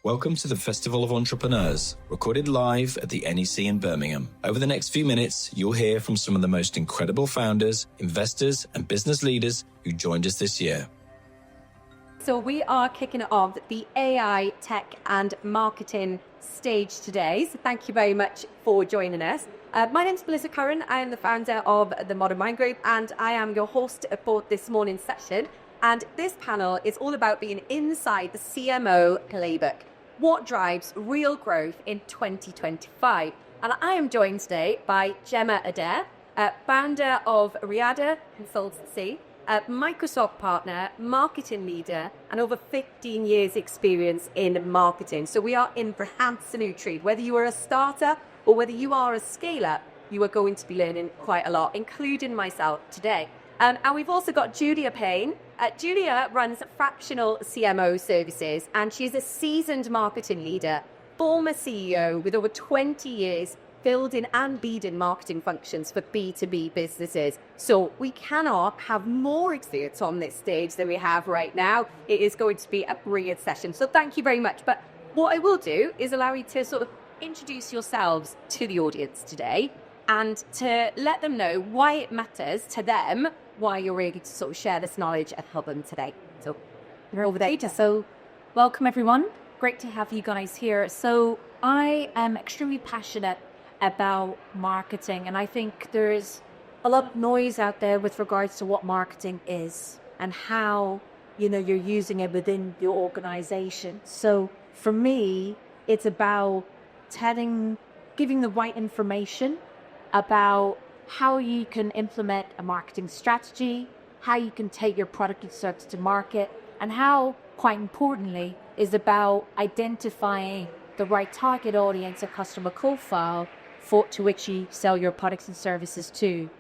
Welcome to the Festival of Entrepreneurs, recorded live at the NEC in Birmingham. Over the next few minutes, you'll hear from some of the most incredible founders, investors, and business leaders who joined us this year. So we are kicking off the AI, tech, and marketing stage today. So thank you very much for joining us. My name is Melissa Curran. I am the founder of the Modern Mind Group, and I am your host for this morning's session. And this panel is all about being inside the CMO playbook. What drives real growth in 2025? And I am joined today by Gemma Adair, founder of Adair Consultancy, Microsoft partner, marketing leader, and over 15 years experience in marketing. So we are in for handsome treat. Whether you are a starter or whether you are a scale-up, you are going to be learning quite a lot, including myself today. And we've also got Julia Payne. Julia runs fractional CMO services, and she's a seasoned marketing leader, former CEO with over 20 years building and leading marketing functions for B2B businesses. So we cannot have more experience on this stage than we have right now. It is going to be a brilliant session. So thank you very much. But what I will do is allow you to sort of introduce yourselves to the audience today and to let them know why it matters to them, why you're ready to sort of share this knowledge and help them today. So you're over there. So welcome everyone. Great to have you guys here. So I am extremely passionate about marketing, and I think there's a lot of noise out there with regards to what marketing is and how, you're using it within your organization. So for me, it's about giving the right information about how you can implement a marketing strategy, how you can take your product and service to market, and how, quite importantly, is about identifying the right target audience and customer profile to which you sell your products and services to.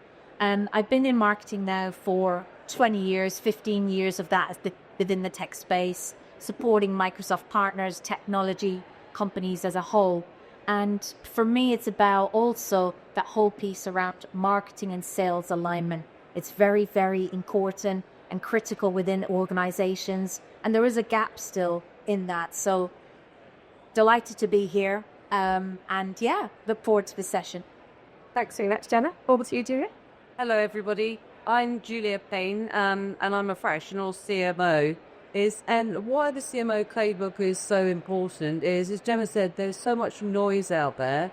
And I've been in marketing now for 20 years, 15 years of that within the tech space, supporting Microsoft partners, technology companies as a whole. And for me, it's about also that whole piece around marketing and sales alignment. It's very, very important and critical within organizations. And there is a gap still in that. So delighted to be here. Look forward to the session. Thanks very much, Gemma. Over to you, Julia. Hello, everybody. I'm Julia Payne, and I'm a fractional CMO. And why the CMO playbook is so important is, as Gemma said, there's so much noise out there.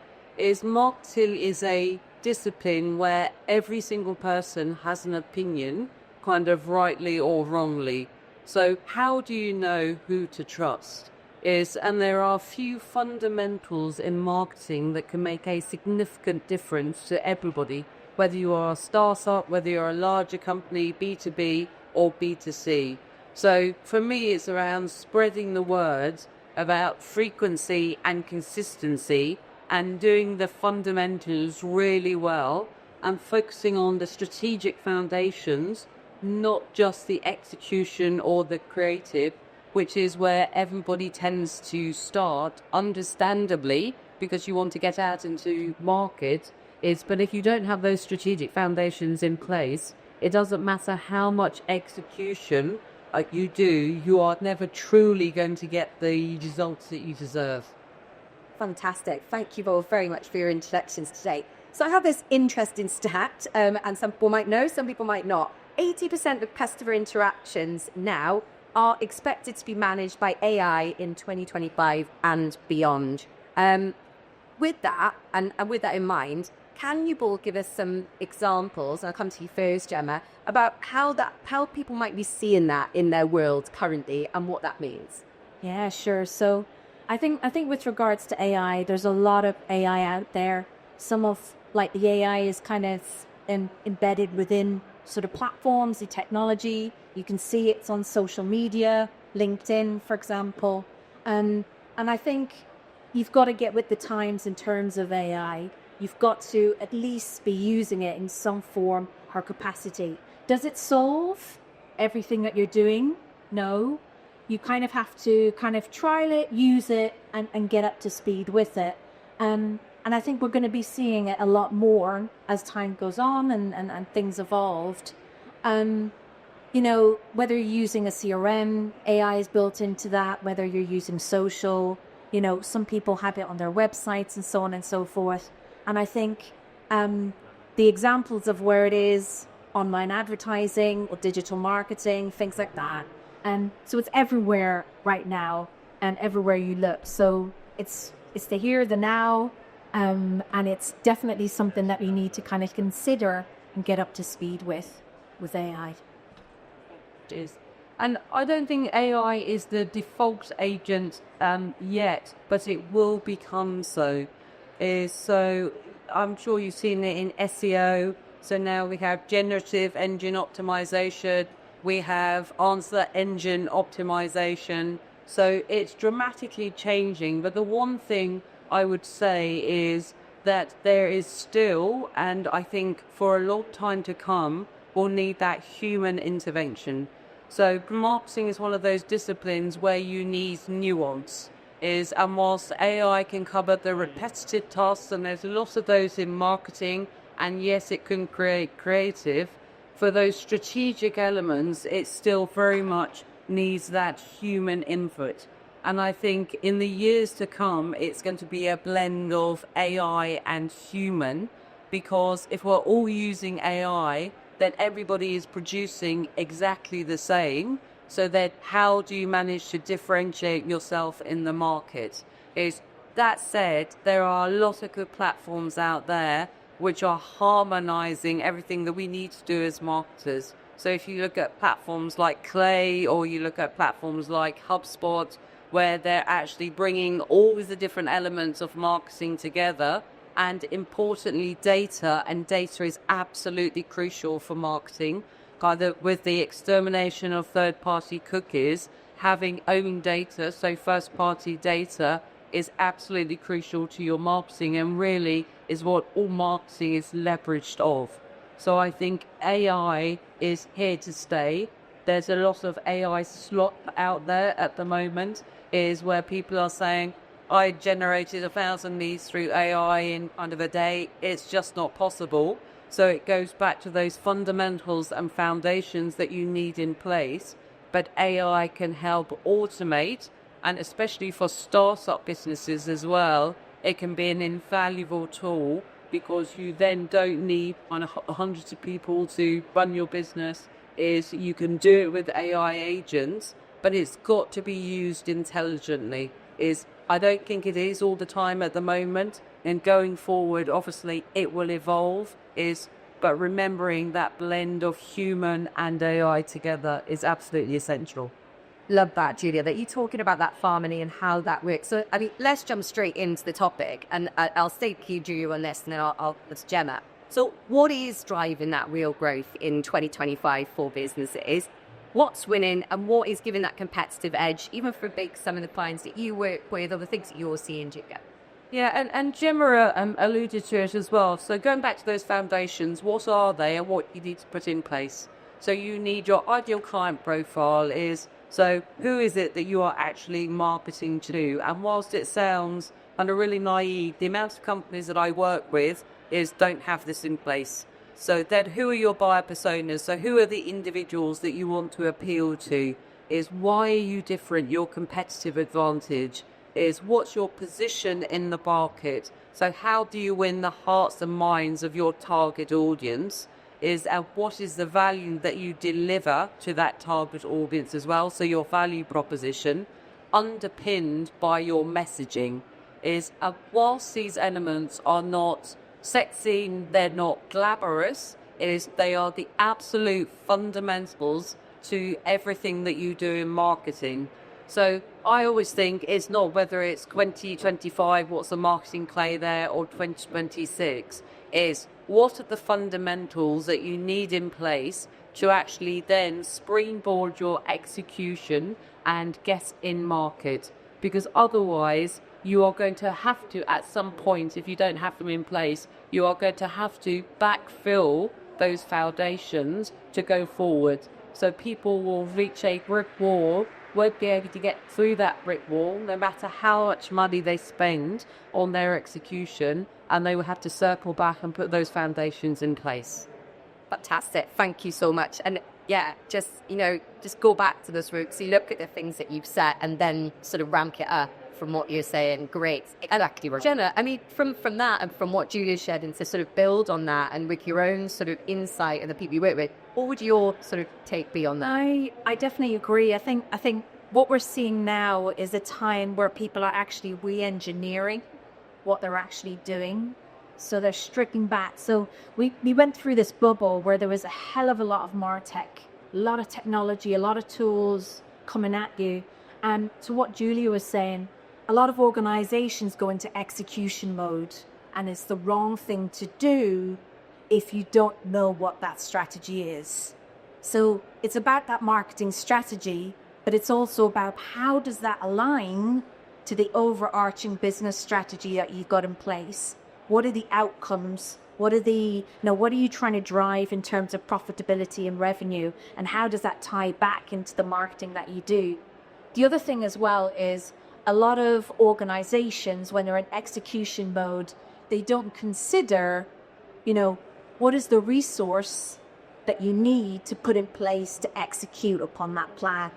Marketing is a discipline where every single person has an opinion, kind of rightly or wrongly. So how do you know who to trust? And there are a few fundamentals in marketing that can make a significant difference to everybody, whether you are a startup, whether you're a larger company, B2B or B2C. So for me, it's around spreading the word about frequency and consistency and doing the fundamentals really well and focusing on the strategic foundations, not just the execution or the creative, which is where everybody tends to start, understandably, because you want to get out into market. But if you don't have those strategic foundations in place, it doesn't matter how much execution you do, you are never truly going to get the results that you deserve. Fantastic. Thank you both very much for your introductions today. So I have this interesting stat, and some people might know, some people might not. 80% of customer interactions now are expected to be managed by AI in 2025 and beyond. With that, and with that in mind, can you both give us some examples, and I'll come to you first, Gemma, about how people might be seeing that in their world currently and what that means? Yeah, sure. So I think with regards to AI, there's a lot of AI out there. Some of the AI is kind of embedded within sort of platforms, the technology. You can see it's on social media, LinkedIn, for example. And I think you've got to get with the times in terms of AI. You've got to at least be using it in some form or capacity. Does it solve everything that you're doing? No. You kind of have to trial it, use it, and get up to speed with it. And I think we're going to be seeing it a lot more as time goes on and things evolved. whether you're using a CRM, AI is built into that, whether you're using social, some people have it on their websites and so on and so forth. And I think the examples of where it is, online advertising or digital marketing, things like that. And so it's everywhere right now and everywhere you look. So it's the here, the now, and it's definitely something that we need to kind of consider and get up to speed with AI. Is. And I don't think AI is the default agent yet, but it will become so. So I'm sure you've seen it in SEO. So now we have generative engine optimization, we have answer engine optimization. So it's dramatically changing. But the one thing I would say is that there is still, and I think for a long time to come, we'll need that human intervention. So marketing is one of those disciplines where you need nuance. And whilst AI can cover the repetitive tasks, and there's lots of those in marketing, and yes, it can create creative, for those strategic elements, it still very much needs that human input. And I think in the years to come, it's going to be a blend of AI and human, because if we're all using AI, then everybody is producing exactly the same. So then how do you manage to differentiate yourself in the market? That said, there are a lot of good platforms out there which are harmonizing everything that we need to do as marketers. So if you look at platforms like Clay, or you look at platforms like HubSpot, where they're actually bringing all of the different elements of marketing together, and importantly, data, and data is absolutely crucial for marketing. Either with the extermination of third-party cookies, having own data, so first-party data, is absolutely crucial to your marketing, and really is what all marketing is leveraged of. So I think AI is here to stay. There's a lot of AI slop out there at the moment, is where people are saying, I generated 1,000 leads through AI in kind of a day. It's just not possible. So it goes back to those fundamentals and foundations that you need in place. But AI can help automate, and especially for startup businesses as well, it can be an invaluable tool, because you then don't need hundreds of people to run your business. You can do it with AI agents, but it's got to be used intelligently. I don't think it is all the time at the moment, and going forward, obviously, it will evolve. But remembering that blend of human and AI together is absolutely essential. Love that, Julia, that you're talking about that harmony and how that works. So, let's jump straight into the topic, and I'll stay with you, Julia, on this, and then I'll it's Gemma. So what is driving that real growth in 2025 for businesses? What's winning, and what is giving that competitive edge, even for some of the clients that you work with, or the things that you're seeing, Julia? Yeah, and Gemma alluded to it as well. So going back to those foundations, what are they and what you need to put in place? So you need your ideal client profile so who is it that you are actually marketing to? And whilst it sounds kind of really naive, the amount of companies that I work with don't have this in place. So then who are your buyer personas? So who are the individuals that you want to appeal to? Why are you different? Your competitive advantage what's your position in the market? So how do you win the hearts and minds of your target audience? And what is the value that you deliver to that target audience as well? So your value proposition, underpinned by your messaging, whilst these elements are not sexy, they're not glamorous, they are the absolute fundamentals to everything that you do in marketing. So I always think it's not whether it's 2025, what's the marketing play there, or 2026, what are the fundamentals that you need in place to actually then springboard your execution and get in market? Because otherwise, you are going to have to, at some point, if you don't have them in place, you are going to have to backfill those foundations to go forward. So people will reach a brick wall, won't be able to get through that brick wall, no matter how much money they spend on their execution, and they will have to circle back and put those foundations in place. Fantastic. Thank you so much. And just go back to those roots. You look at the things that you've set and then sort of ramp it up from what you're saying. Great. Exactly. Jenna, I mean, from that and from what Julia shared, and to sort of build on that and with your own sort of insight and the people you work with, what would your sort of take be on that? I definitely agree. I think what we're seeing now is a time where people are actually re-engineering what they're actually doing. So they're stripping back. So we went through this bubble where there was a hell of a lot of MarTech, a lot of technology, a lot of tools coming at you. And to what Julia was saying, a lot of organizations go into execution mode, and it's the wrong thing to do if you don't know what that strategy is. So it's about that marketing strategy, but it's also about how does that align to the overarching business strategy that you've got in place. What are the outcomes? What are you trying to drive in terms of profitability and revenue? And how does that tie back into the marketing that you do? The other thing as well is a lot of organizations, when they're in execution mode, they don't consider, what is the resource that you need to put in place to execute upon that plan?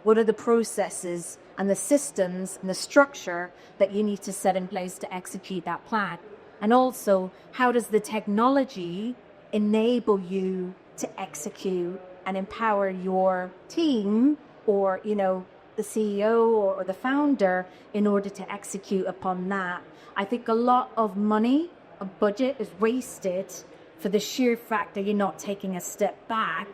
What are the processes and the systems and the structure that you need to set in place to execute that plan? And also, how does the technology enable you to execute and empower your team or, the CEO or the founder in order to execute upon that? I think a lot of money, a budget is wasted for the sheer fact that you're not taking a step back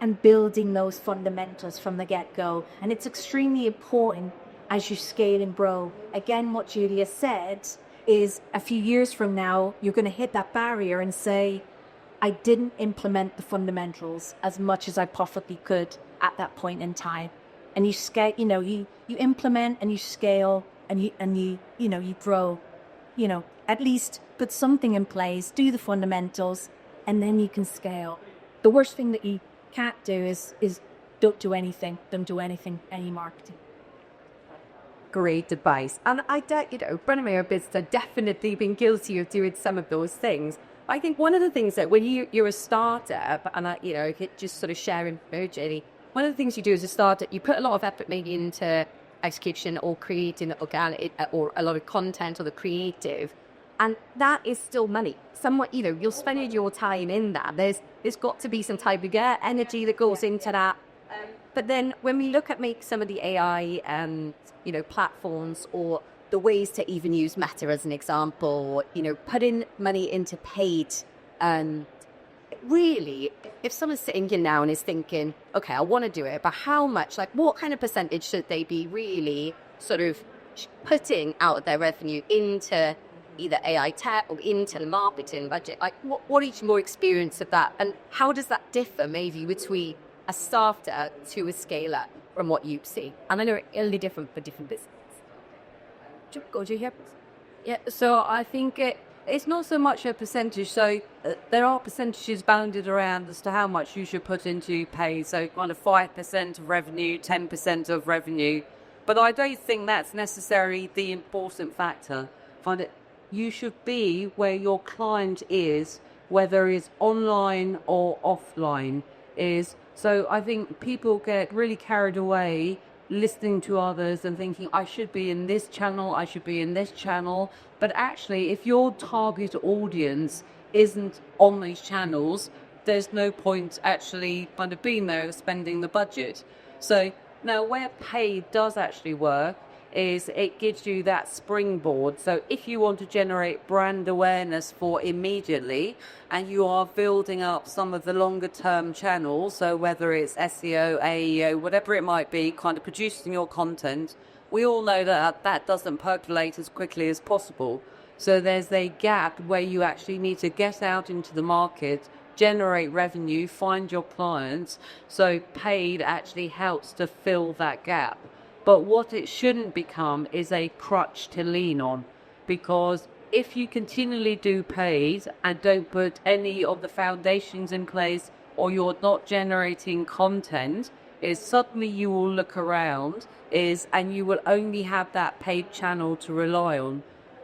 and building those fundamentals from the get-go. And it's extremely important as you scale and grow. Again, what Julia said is a few years from now, you're going to hit that barrier and say, I didn't implement the fundamentals as much as I possibly could at that point in time. And you scale, you implement and you scale and you grow, at least put something in place, do the fundamentals, and then you can scale. The worst thing that you can't do is don't do anything, any marketing. Great advice. And I doubt, Brennan Bits have definitely been guilty of doing some of those things. I think one of the things that when you're a startup, and just sort of sharing journey, one of the things you do as a startup, you put a lot of effort maybe into execution or creating organic or a lot of content or the creative, and that is still money. Somewhat, you'll spend your time in that. There's got to be some type of energy that goes into that. But then when we look at some of the AI, platforms or the ways to even use Meta as an example, putting money into paid, really, if someone's sitting here now and is thinking, okay, I want to do it, but how much, what kind of percentage should they be really sort of putting out of their revenue into either AI tech or into the marketing budget? What is your experience of that? And how does that differ maybe between a starter to a scaler from what you see? And I know it'll be different for different businesses. Go to here. Yeah, so I think it's not so much a percentage. So there are percentages bounded around as to how much you should put into pay. So kind of 5% of revenue, 10% of revenue. But I don't think that's necessarily the important factor. Find it, you should be where your client is, whether it's online or offline is. So I think people get really carried away listening to others and thinking, I should be in this channel, I should be in this channel. But actually, if your target audience isn't on these channels, there's no point actually kind of being there spending the budget. So now where paid does actually work is it gives you that springboard. So if you want to generate brand awareness for immediately and you are building up some of the longer term channels, so whether it's SEO, AEO, whatever it might be, kind of producing your content, we all know that that doesn't percolate as quickly as possible. So there's a gap where you actually need to get out into the market, generate revenue, find your clients. So paid actually helps to fill that gap. But what it shouldn't become is a crutch to lean on, because if you continually do paid and don't put any of the foundations in place, or you're not generating content, is suddenly you will look around and you will only have that paid channel to rely on.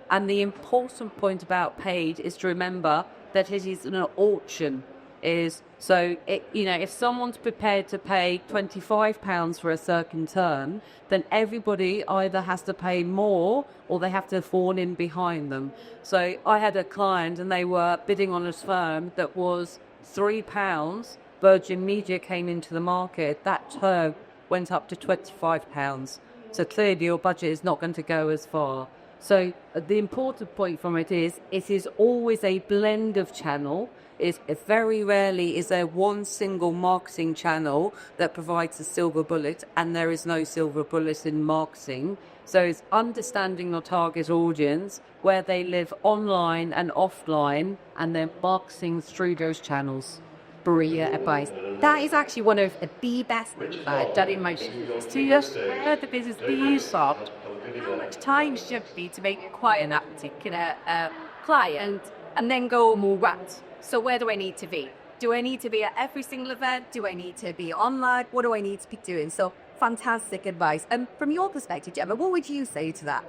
And the important point about paid is to remember that it is an auction. is, so if someone's prepared to pay £25 for a certain term, then everybody either has to pay more or they have to fall in behind them. So I had a client and they were bidding on a firm that was £3. Virgin Media came into the market. That term went up to £25. So clearly your budget is not going to go as far. So the important point from it is always a blend of channel. Very rarely is there one single marketing channel that provides a silver bullet, and there is no silver bullet in marketing. So it's understanding your target audience, where they live online and offline, and then marketing through those channels. Brilliant advice. That is actually one of the best done in my business. To just where the business is soft, how much time should be to make quite that particular client, and then go more right. So where do I need to be? Do I need to be at every single event? Do I need to be online? What do I need to be doing? So fantastic advice. And from your perspective, Gemma, what would you say to that?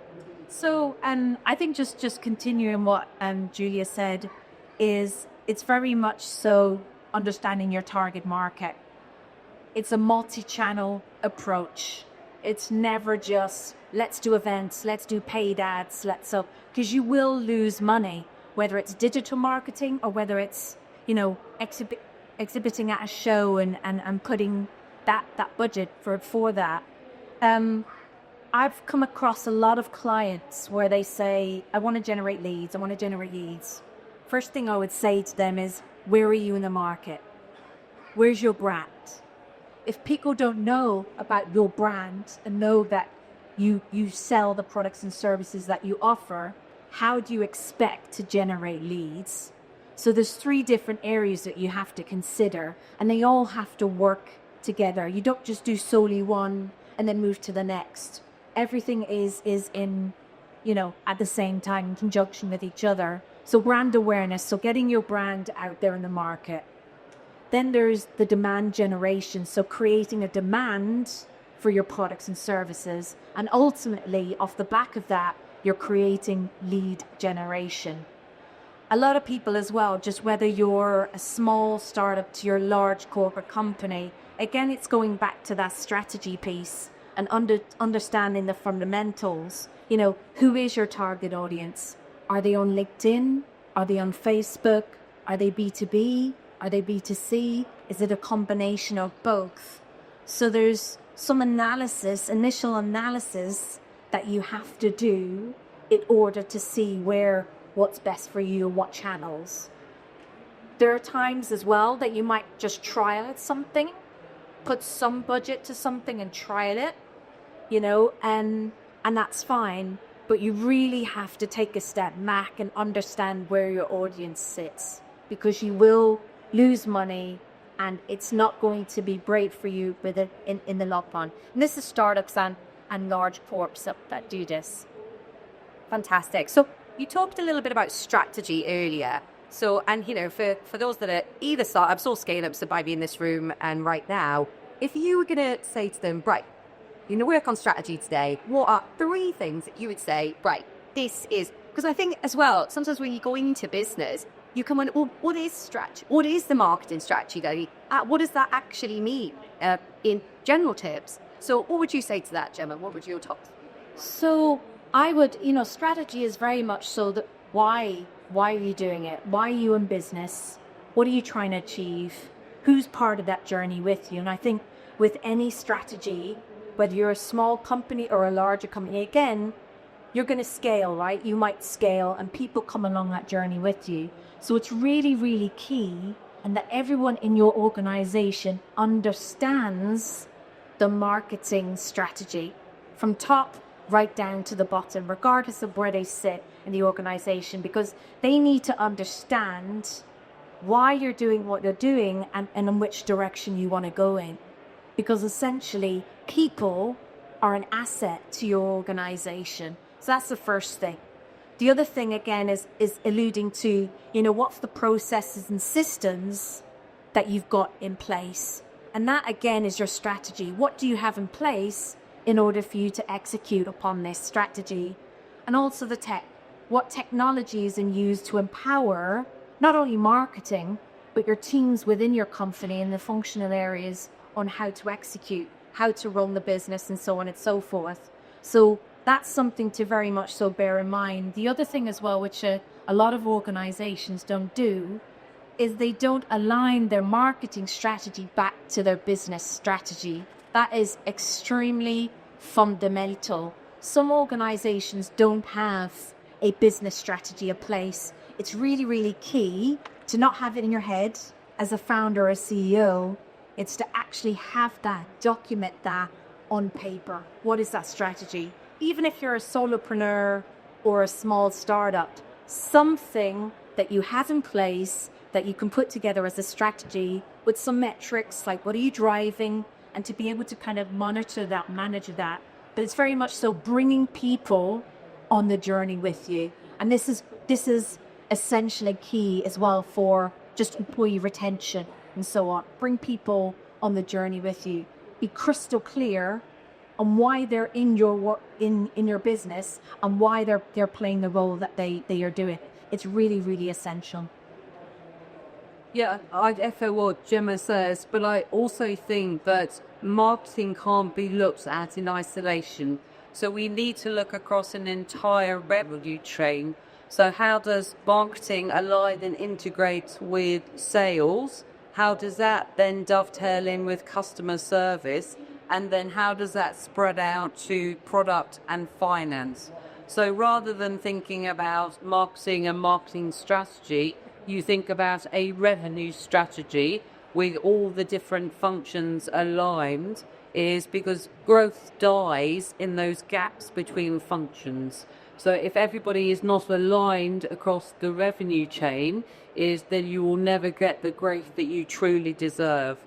So I think just continuing what Julia said is it's very much so understanding your target market. It's a multi-channel approach. It's never just let's do events, let's do paid ads, because you will lose money, whether it's digital marketing or whether it's, exhibiting at a show and putting that budget for that. I've come across a lot of clients where they say, I want to generate leads. First thing I would say to them is, where are you in the market? Where's your brand? If people don't know about your brand and know that you sell the products and services that you offer, how do you expect to generate leads? So there's 3 different areas that you have to consider, and they all have to work together. You don't just do solely one and then move to the next. Everything is in, at the same time, in conjunction with each other. So brand awareness, so getting your brand out there in the market. Then there's the demand generation, so creating a demand for your products and services. And ultimately, off the back of that, you're creating lead generation. A lot of people as well, just whether you're a small startup to your large corporate company, again, it's going back to that strategy piece and understanding the fundamentals. Who is your target audience? Are they on LinkedIn? Are they on Facebook? Are they B2B? Are they B2C? Is it a combination of both? So there's some initial analysis that you have to do in order to see what's best for you and what channels. There are times as well that you might just trial at something, put some budget to something and trial it, and that's fine. But you really have to take a step back and understand where your audience sits, because you will lose money and it's not going to be great for you with it in the long run. And this is startups and large corps that do this. Fantastic. So you talked a little bit about strategy earlier. So, and for those that are either startups or scale-ups that might be in this room and right now, if you were going to say to them, right, work on strategy today, what are 3 things that you would say, right, this is, because I think as well, sometimes when you go into business, you come on, well, what is strategy? What is the marketing strategy? What does that actually mean in general terms? So what would you say to that, Gemma? What would your top? So I would, strategy is very much so that why are you doing it? Why are you in business? What are you trying to achieve? Who's part of that journey with you? And I think with any strategy, whether you're a small company or a larger company, again, you're going to scale, right? You might scale and people come along that journey with you. So it's really, really key, and that everyone in your organization understands the marketing strategy from top right down to the bottom, regardless of where they sit in the organization, because they need to understand why you're doing what you're doing and in which direction you want to go in. Because essentially, people are an asset to your organization. So that's the first thing. The other thing, again, is alluding to, what's the processes and systems that you've got in place. And that, again, is your strategy. What do you have in place in order for you to execute upon this strategy? And also the tech. What technology is in use to empower not only marketing, but your teams within your company and the functional areas on how to execute, how to run the business, and so on and so forth. So that's something to very much so bear in mind. The other thing as well, which a lot of organizations don't do, is they don't align their marketing strategy back to their business strategy. That is extremely fundamental. Some organizations don't have a business strategy in place. It's really, really key to not have it in your head as a founder or a CEO. It's to actually have that, document that on paper. What is that strategy? Even if you're a solopreneur or a small startup, something that you have in place that you can put together as a strategy with some metrics, like what are you driving, and to be able to kind of monitor that, manage that. But it's very much so bringing people on the journey with you. And this is essentially key as well for just employee retention and so on. Bring people on the journey with you. Be crystal clear on why they're in your work, in your business, and why they're playing the role that they are doing. It's really, really essential. Yeah, I echo what Gemma says, but I also think that marketing can't be looked at in isolation. So we need to look across an entire revenue chain. So how does marketing align and integrate with sales? How does that then dovetail in with customer service? And then how does that spread out to product and finance? So rather than thinking about marketing and marketing strategy, you think about a revenue strategy with all the different functions aligned, is because growth dies in those gaps between functions. So if everybody is not aligned across the revenue chain, then you will never get the growth that you truly deserve.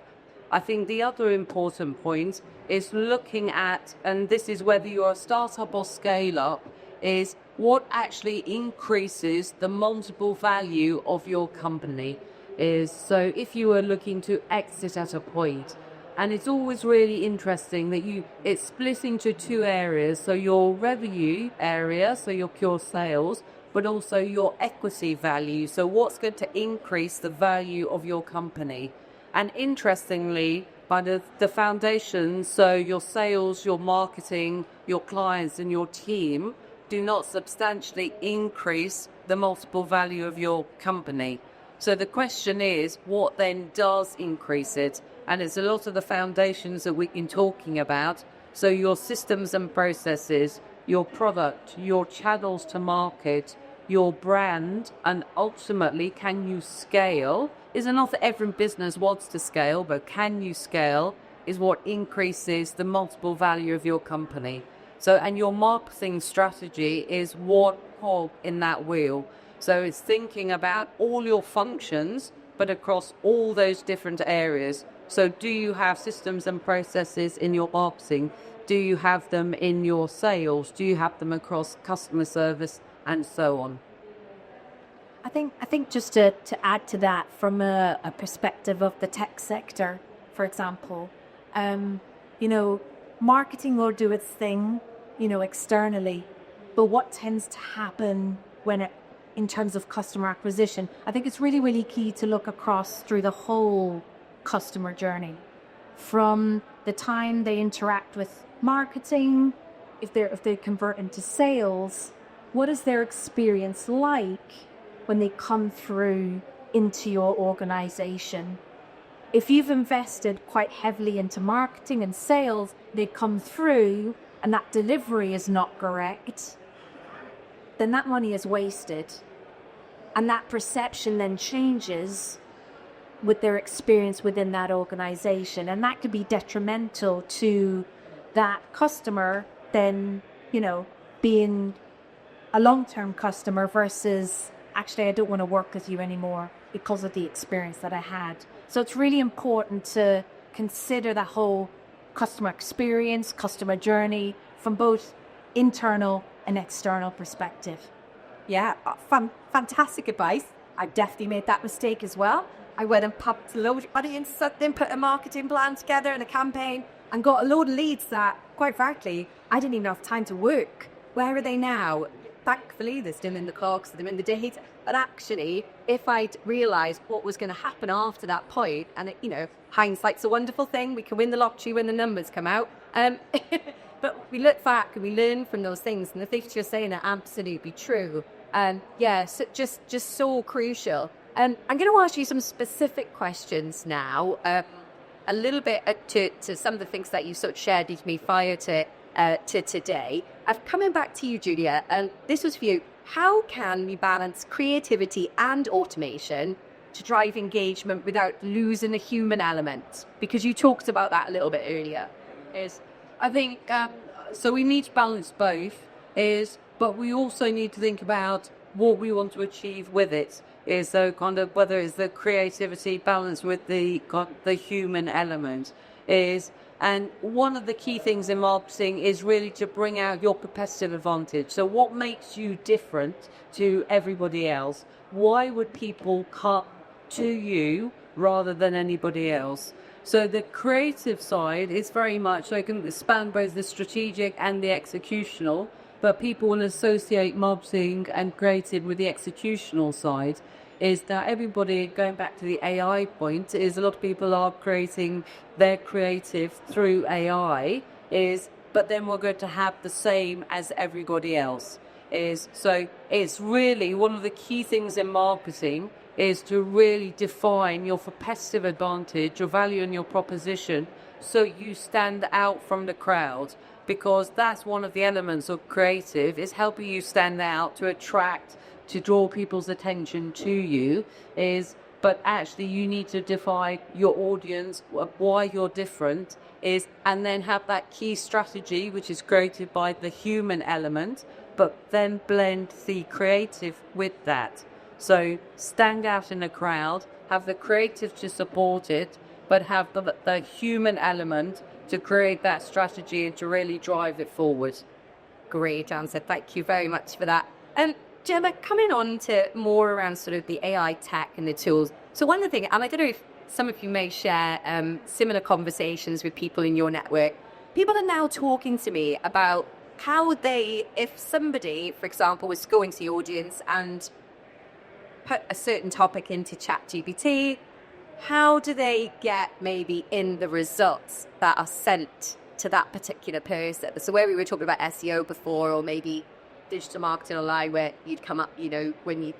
I think the other important point is looking at, and this is whether you're a startup or scale up, is what actually increases the multiple value of your company. So if you are looking to exit at a point, and it's always really interesting that it's split into two areas. So your revenue area, so your pure sales, but also your equity value. So what's going to increase the value of your company? And interestingly, by the foundation, so your sales, your marketing, your clients and your team do not substantially increase the multiple value of your company. So the question is, what then does increase it? And it's a lot of the foundations that we've been talking about. So your systems and processes, your product, your channels to market, your brand, and ultimately, can you scale? Is not that every business wants to scale, but can you scale is what increases the multiple value of your company. So, and your marketing strategy is one cog in that wheel. So it's thinking about all your functions, but across all those different areas. So do you have systems and processes in your marketing? Do you have them in your sales? Do you have them across customer service and so on? I think just to add to that from a perspective of the tech sector, for example, marketing will do its thing, externally, but what tends to happen in terms of customer acquisition, I think it's really, really key to look across through the whole customer journey, from the time they interact with marketing, if they convert into sales, what is their experience like when they come through into your organization? If you've invested quite heavily into marketing and sales, they come through and that delivery is not correct, then that money is wasted. And that perception then changes with their experience within that organization. And that could be detrimental to that customer then, being a long-term customer versus, actually, I don't want to work with you anymore because of the experience that I had. So it's really important to consider that whole customer experience, customer journey from both internal and external perspective. Yeah, fantastic advice. I've definitely made that mistake as well. I went and popped a load of money into something, put a marketing plan together and a campaign, and got a load of leads that, quite frankly, I didn't even have time to work. Where are they now? thankfully, they're still in the clocks, they're in the data. But actually, if I'd realised what was going to happen after that point, and, hindsight's a wonderful thing. We can win the lottery when the numbers come out. But we look back and we learn from those things. And the things you're saying are absolutely true. And so just so crucial. I'm going to ask you some specific questions now, a little bit to some of the things that you sort of shared with me prior to today. I'm coming back to you, Julia, and this was for you. How can we balance creativity and automation to drive engagement without losing a human element? Because you talked about that a little bit earlier. I think, so we need to balance both, but we also need to think about what we want to achieve with it. So kind of whether it's the creativity balance with the human element and one of the key things in marketing is really to bring out your competitive advantage. So what makes you different to everybody else? Why would people come to you rather than anybody else? So the creative side is very much, so it can span both the strategic and the executional, but people will associate marketing and creative with the executional side. Is that everybody, going back to the AI point, is a lot of people are creating their creative through AI, but then we're going to have the same as everybody else. So it's really one of the key things in marketing is to really define your competitive advantage, your value and your proposition, so you stand out from the crowd, because that's one of the elements of creative, is helping you stand out, to attract, to draw people's attention to you, but actually you need to define your audience, why you're different, and then have that key strategy, which is created by the human element, but then blend the creative with that. So stand out in the crowd, have the creative to support it, but have the human element to create that strategy and to really drive it forward. Great answer. Thank you very much for that. Gemma, coming on to more around sort of the AI tech and the tools. So one of the things, and I don't know if some of you may share similar conversations with people in your network, people are now talking to me about how if somebody, for example, was going to the audience and put a certain topic into ChatGPT, how do they get maybe in the results that are sent to that particular person? So where we were talking about SEO before, or maybe digital marketing online, where you'd come up, when you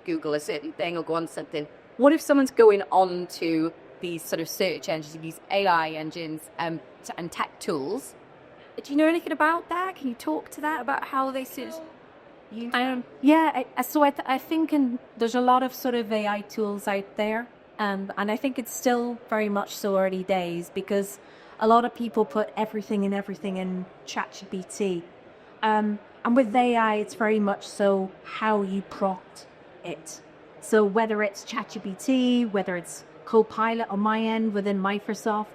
Google a certain thing or go on something. What if someone's going on to these sort of search engines, these AI engines and tech tools? Do you know anything about that? Can you talk to that, about how they sort of use I think there's a lot of sort of AI tools out there, and I think it's still very much so early days, because a lot of people put everything in ChatGPT. And with AI, it's very much so how you prompt it. So whether it's ChatGPT, whether it's CoPilot on my end within Microsoft,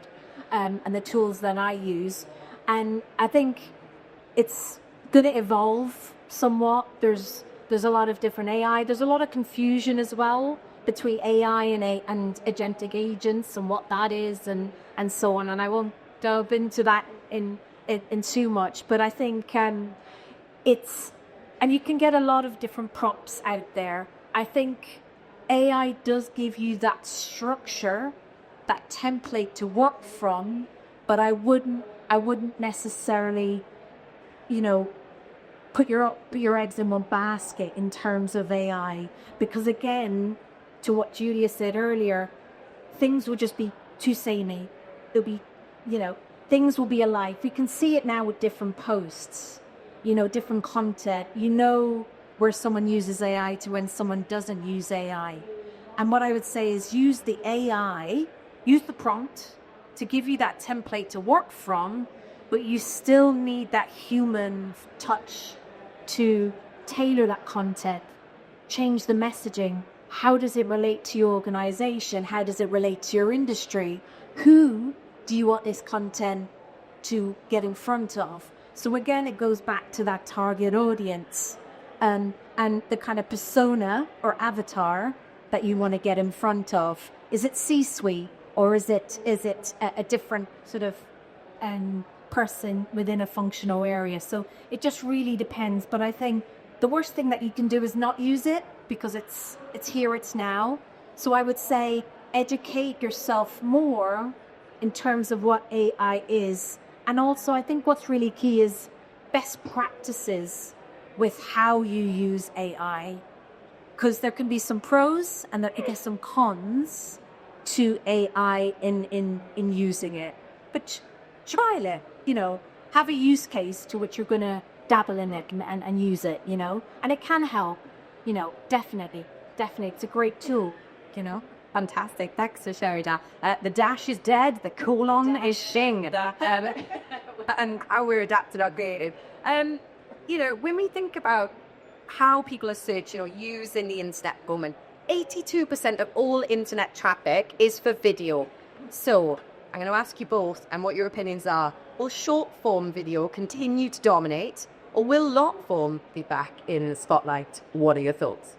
and the tools that I use. And I think it's going to evolve somewhat. There's a lot of different AI. There's a lot of confusion as well between AI and agentic agents and what that is and so on. And I won't delve into that in too much, but I think and you can get a lot of different prompts out there. I think AI does give you that structure, that template to work from, but I wouldn't necessarily, put your eggs in one basket in terms of AI, because again, to what Julia said earlier, things will just be too samey. There'll be, things will be alive. We can see it now with different posts, different content, where someone uses AI to when someone doesn't use AI. And what I would say is use the prompt to give you that template to work from, but you still need that human touch to tailor that content, change the messaging. How does it relate to your organization? How does it relate to your industry? Who do you want this content to get in front of? So again, it goes back to that target audience and the kind of persona or avatar that you want to get in front of. Is it C-suite, or is it a different sort of person within a functional area? So it just really depends. But I think the worst thing that you can do is not use it, because it's here, it's now. So I would say educate yourself more in terms of what AI is. And also, I think what's really key is best practices with how you use AI. Because there can be some pros and there can be some cons to AI in using it. But trial it, have a use case to which you're going to dabble in it and use it, and it can help, definitely. It's a great tool, Fantastic. Thanks for sharing that. The dash is dead, the colon is shing. And how we're adapting our creative. When we think about how people are searching or using the internet at the moment, 82% of all internet traffic is for video. So I'm going to ask you both and what your opinions are. Will short form video continue to dominate, or will long form be back in the spotlight? What are your thoughts?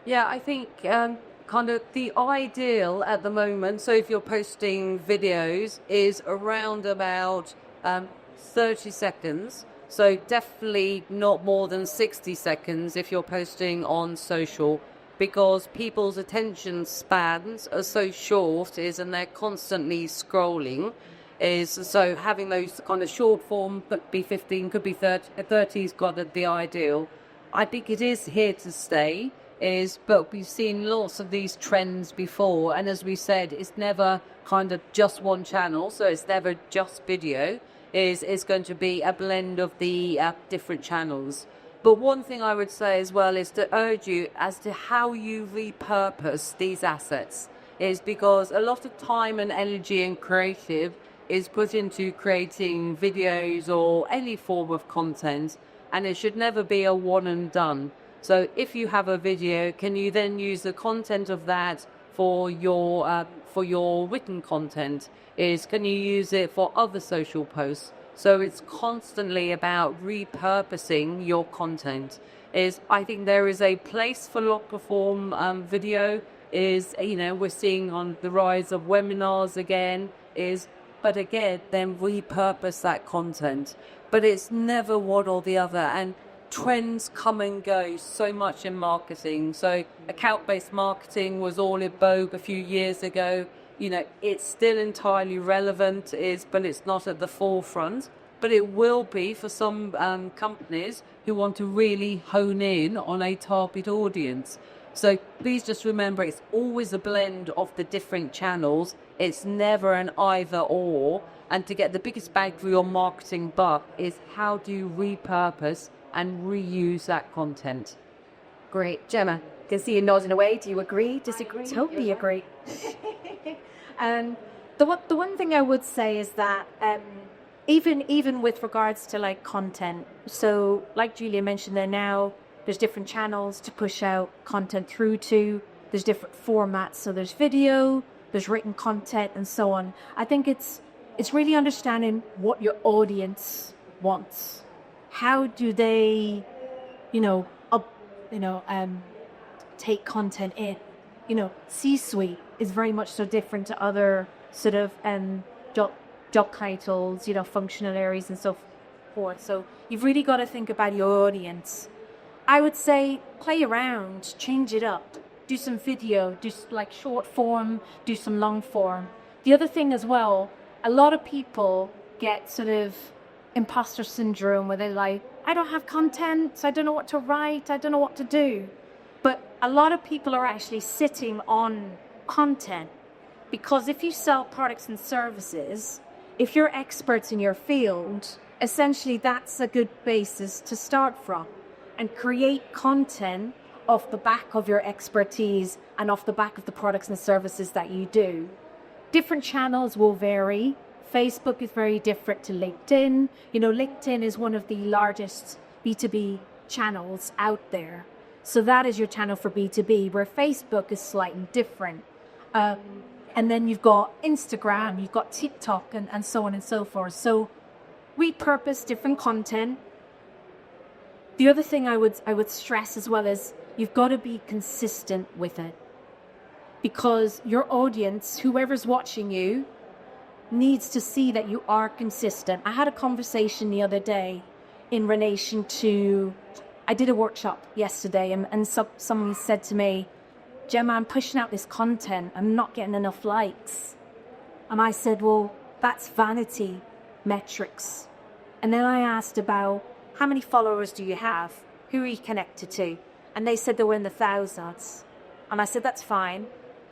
Yeah, I think kind of the ideal at the moment, so if you're posting videos, is around about 30 seconds. So definitely not more than 60 seconds if you're posting on social, because people's attention spans are so short and they're constantly scrolling. So having those kind of short form, could be 15, could be 30, 30's got the ideal. I think it is here to stay, but we've seen lots of these trends before, and as we said, it's never kind of just one channel, so it's never just video. Is going to be a blend of the different channels. But one thing I would say as well is to urge you as to how you repurpose these assets, is because a lot of time and energy and creative is put into creating videos or any form of content, and it should never be a one and done. So if you have a video, can you then use the content of that for your written content? Can you use it for other social posts? So it's constantly about repurposing your content. I think there is a place for longer form video. We're seeing on the rise of webinars again. But again, then repurpose that content. But it's never one or the other. And trends come and go so much in marketing. So account-based marketing was all in vogue a few years ago. It's still entirely relevant, but it's not at the forefront. But it will be for some companies who want to really hone in on a target audience. So please just remember, it's always a blend of the different channels. It's never an either or. And to get the biggest bang for your marketing buck is how do you repurpose and reuse that content. Great. Gemma, I can see you nodding away. Do you agree, disagree? Totally agree. The one thing I would say is that even with regards to like content, so like Julia mentioned there, now there's different channels to push out content through to. There's different formats. So there's video, there's written content, and so on. I think it's really understanding what your audience wants. How do they, take content in? C-suite is very much so different to other sort of job titles, functional areas and so forth. So you've really got to think about your audience. I would say play around, change it up, do some video, do like short form, do some long form. The other thing as well, a lot of people get sort of imposter syndrome where they're like, I don't have content, so I don't know what to write, I don't know what to do. But a lot of people are actually sitting on content, because if you sell products and services, if you're experts in your field, essentially that's a good basis to start from and create content off the back of your expertise and off the back of the products and services that you do. Different channels will vary. Facebook is very different to LinkedIn. LinkedIn is one of the largest B2B channels out there. So that is your channel for B2B, where Facebook is slightly different. And then you've got Instagram, you've got TikTok, and so on and so forth. So repurpose different content. The other thing I would stress as well is you've got to be consistent with it, because your audience, whoever's watching you, needs to see that you are consistent. I had a conversation the other day in relation to I did a workshop yesterday and someone said to me, Gemma, I'm pushing out this content. I'm not getting enough likes. And I said, well, that's vanity metrics. And then I asked about how many followers do you have? Who are you connected to? And they said they were in the thousands. And I said, that's fine.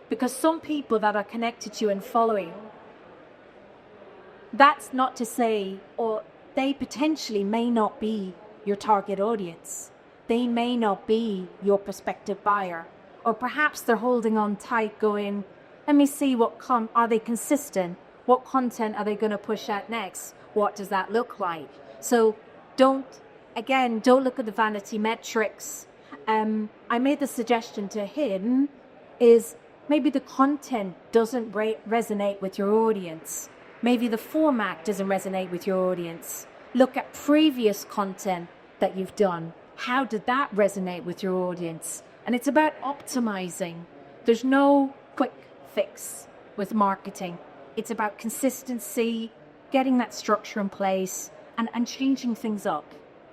Because some people that are connected to you and following, that's not to say, or they potentially may not be your target audience. They may not be your prospective buyer. Or perhaps they're holding on tight going, let me see are they consistent? What content are they going to push out next? What does that look like? So don't look at the vanity metrics. I made the suggestion to him is maybe the content doesn't resonate with your audience. Maybe the format doesn't resonate with your audience. Look at previous content that you've done. How did that resonate with your audience? And it's about optimizing. There's no quick fix with marketing. It's about consistency, getting that structure in place, and changing things up.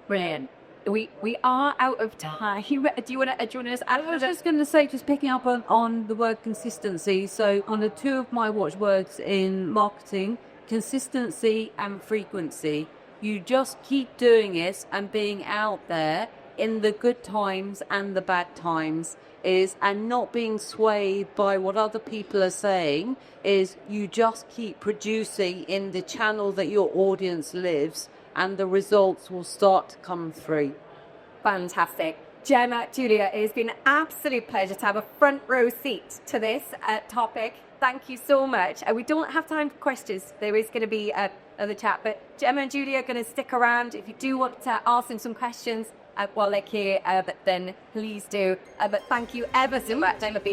Brilliant. We are out of time. Do you want to? I was just going to say, just picking up on the word consistency. So on the two of my watchwords in marketing, consistency and frequency. You just keep doing it and being out there in the good times and the bad times and not being swayed by what other people are saying, is you just keep producing in the channel that your audience lives, and the results will start to come through. Fantastic. Gemma, Julia, it has been an absolute pleasure to have a front row seat to this topic. Thank you so much. We don't have time for questions. There is going to be another chat, but Gemma and Julia are going to stick around. If you do want to ask them some questions while they're here, then please do. But thank you ever so much. Thank you,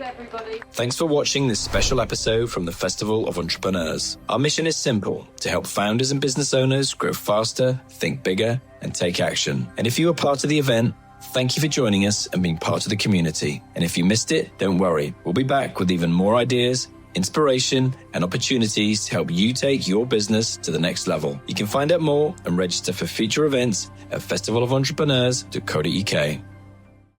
everybody. Thanks for watching this special episode from the Festival of Entrepreneurs. Our mission is simple: to help founders and business owners grow faster, think bigger, and take action. And if you were part of the event, thank you for joining us and being part of the community. And if you missed it, don't worry. We'll be back with even more ideas, inspiration, and opportunities to help you take your business to the next level. You can find out more and register for future events at festivalofentrepreneurs.co.uk.